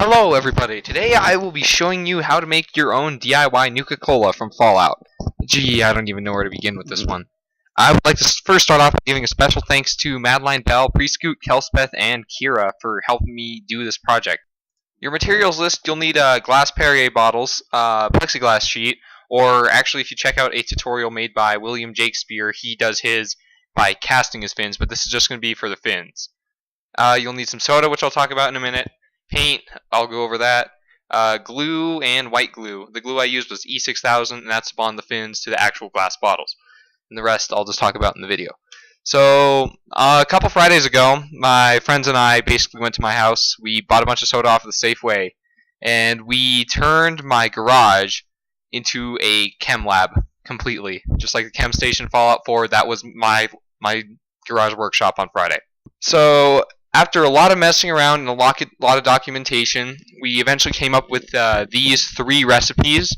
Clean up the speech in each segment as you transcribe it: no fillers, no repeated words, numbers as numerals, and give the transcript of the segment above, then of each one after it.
Hello everybody, today I will be showing you how to make your own DIY Nuka-Cola from Fallout. Gee, I don't even know where to begin with this one. I would like to first start off by giving a special thanks to Madeline Bell, Prescoot, Kelspeth, and Kira for helping me do this project. Your materials list, you'll need glass Perrier bottles, plexiglass sheet, or actually if you check out a tutorial made by William Jakespeare, he does his by casting his fins, but this is just going to be for the fins. You'll need some soda, which I'll talk about in a minute. Paint, I'll go over that. Glue and white glue. The glue I used was E6000, and that's to bond the fins to the actual glass bottles. And the rest I'll just talk about in the video. So, a couple Fridays ago, my friends and I basically went to my house. We bought a bunch of soda off of the Safeway, and we turned my garage into a chem lab completely. Just like the chem station Fallout 4, that was my garage workshop on Friday. So, after a lot of messing around and a lot of documentation, we eventually came up with these three recipes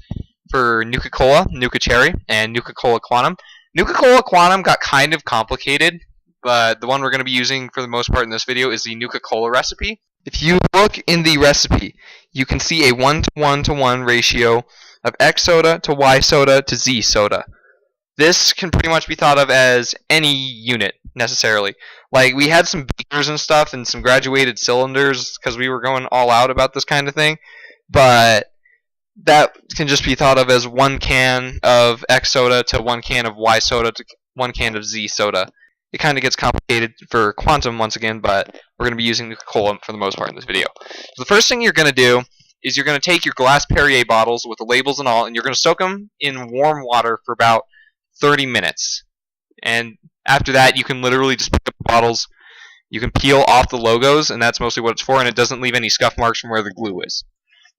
for Nuka-Cola, nuka-cherry, and Nuka-Cola Quantum. Nuka-Cola Quantum got kind of complicated, but the one we're going to be using for the most part in this video is the Nuka-Cola recipe. If you look in the recipe, you can see a 1:1:1 ratio of X soda to Y soda to Z soda. This can pretty much be thought of as any unit, necessarily. Like, we had some beakers and stuff and some graduated cylinders because we were going all out about this kind of thing, but that can just be thought of as one can of X soda to one can of Y soda to one can of Z soda. It kind of gets complicated for quantum once again, but we're going to be using Nuka-Cola for the most part in this video. So the first thing you're going to do is you're going to take your glass Perrier bottles with the labels and all, and you're going to soak them in warm water for about 30 minutes. And after that, you can literally just pick up the bottles. You can peel off the logos, and that's mostly what it's for, and it doesn't leave any scuff marks from where the glue is.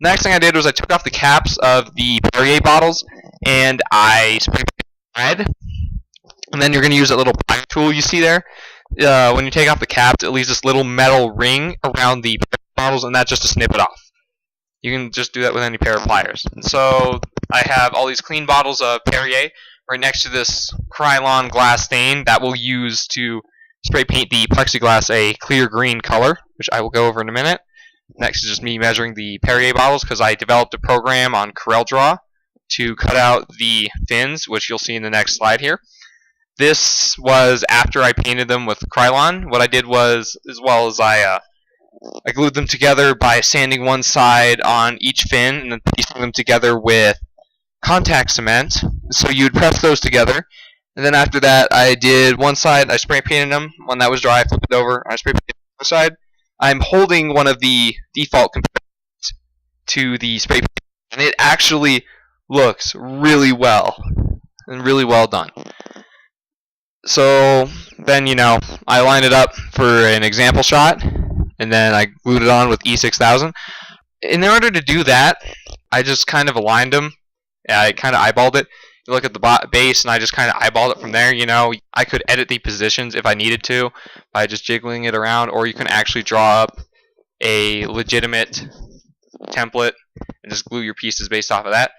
The next thing I did was I took off the caps of the Perrier bottles, and I sprayed red. And then you're going to use that little black tool you see there. When you take off the caps, it leaves this little metal ring around the bottles, and that's just to snip it off. You can just do that with any pair of pliers. And so I have all these clean bottles of Perrier right next to this Krylon glass stain that we'll use to spray paint the plexiglass a clear green color, which I will go over in a minute. Next is just me measuring the Perrier bottles because I developed a program on CorelDRAW to cut out the fins, which you'll see in the next slide here. This was after I painted them with Krylon. What I did was, as well as I glued them together by sanding one side on each fin and then piecing them together with contact cement. So you'd press those together, and then after that I did one side, I spray painted them. When that was dry, I flipped it over, I spray painted the other side. I'm holding one of the default components to the spray paint, and it actually looks really well, and really well done. So then, I lined it up for an example shot, and then I glued it on with E6000. In order to do that, I just kind of aligned them. I kind of eyeballed it. You look at the base, and I just kind of eyeballed it from there. I could edit the positions if I needed to by just jiggling it around, or you can actually draw up a legitimate template and just glue your pieces based off of that.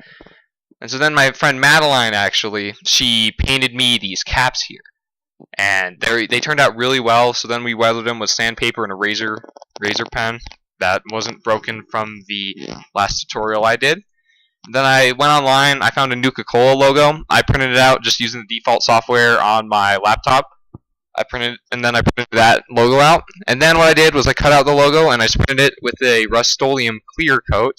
And so then my friend Madeline, actually, she painted me these caps here. And they turned out really well, so then we weathered them with sandpaper and a razor pen that wasn't broken from the last tutorial I did. Then I went online, I found a Nuka-Cola logo. I printed it out just using the default software on my laptop. I printed that logo out. And then what I did was I cut out the logo and I sprayed it with a Rust-Oleum clear coat.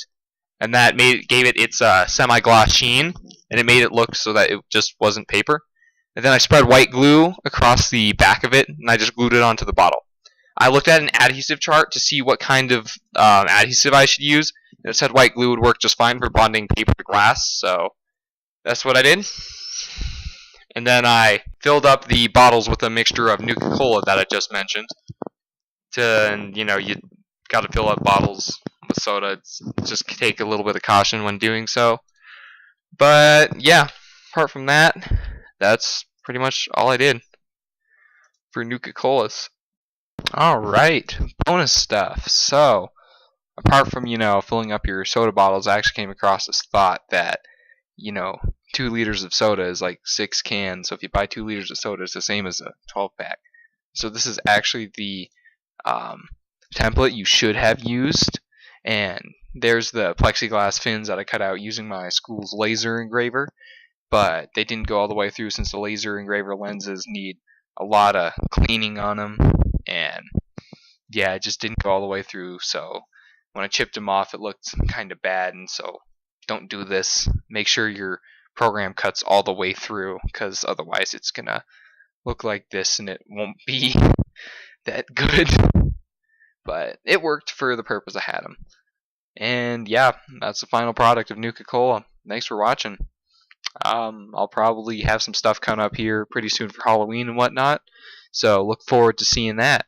And that gave it its semi-gloss sheen, and it made it look so that it just wasn't paper. And then I spread white glue across the back of it, and I just glued it onto the bottle. I looked at an adhesive chart to see what kind of adhesive I should use, and it said white glue would work just fine for bonding paper to glass, so that's what I did. And then I filled up the bottles with a mixture of Nuka-Cola that I just mentioned. And you got to fill up bottles with soda. Just take a little bit of caution when doing so. But yeah, apart from that, that's pretty much all I did for Nuka-Colas. Alright, bonus stuff. So, apart from, filling up your soda bottles, I actually came across this thought that, 2 liters of soda is like 6 cans. So if you buy 2 liters of soda, it's the same as a 12-pack. So this is actually the template you should have used. And there's the plexiglass fins that I cut out using my school's laser engraver, but they didn't go all the way through since the laser engraver lenses need a lot of cleaning on them, and yeah, it just didn't go all the way through. So when I chipped them off, it looked kind of bad, and so don't do this. Make sure your program cuts all the way through, because otherwise it's gonna look like this and it won't be that good. But it worked for the purpose I had them. And yeah, that's the final product of Nuka-Cola. Thanks for watching. I'll probably have some stuff coming up here pretty soon for Halloween and whatnot, so look forward to seeing that.